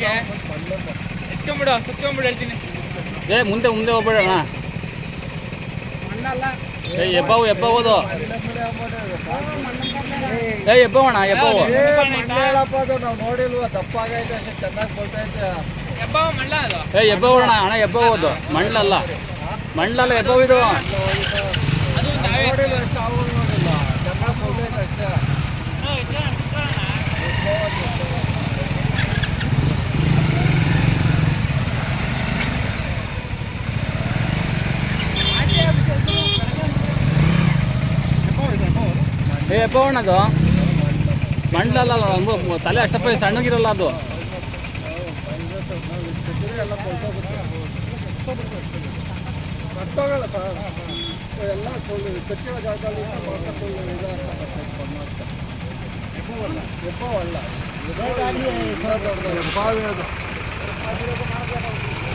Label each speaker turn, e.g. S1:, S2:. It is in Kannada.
S1: ಹಂಗೆ ಎತ್ಕೊಂಬಿಡು ಸುತ್ಕೊಂಬಿಡು ಹೇಳ್ತೀನಿ.
S2: ಮುಂದೆ ಹೋಗ್ಬೇಡಣ್ಣ. ಎಬ್ಬವುದು ಎಬ್ಬವಣ ಎಬ್ಬವು
S3: ನಾವು ನೋಡಿಲ್ವ ದಪ್ಪ ಆಗೈತೆ ಅಷ್ಟೇ ಚೆನ್ನಾಗಿ ಕೊಳ್ತೈತೆ.
S2: ಎಬ್ಬವಣ ಅಣ್ಣ ಎಬ್ಬವುದು ಮಣ್ಣಲ್ಲ ಎಬ್ಬವು ಇದು.
S3: ನೋಡಿಲ್ಲ ಎಷ್ಟು ಆವು ನೋಡಿಲ್ಲ ಚೆನ್ನಾಗಿ ಕೊಳ್ತೈತೆ ಅಷ್ಟೇ.
S2: ಎಬ್ಬವಣ ಅದು ಮಂಡಲಲ್ಲ ತಲೆ ಅಷ್ಟಪ್ಪ ಸಣ್ಣಗಿರಲ್ಲ ಅದು.
S3: ಎಲ್ಲ ಕಟ್ಟೋಗಲ್ಲ ಸರ್ ಎಲ್ಲ ಕಚ್ಚಿರೋ ಜಾಗದಲ್ಲಿ ಎಪ್ಪವಲ್ಲ ಬಾವಿ ಅದು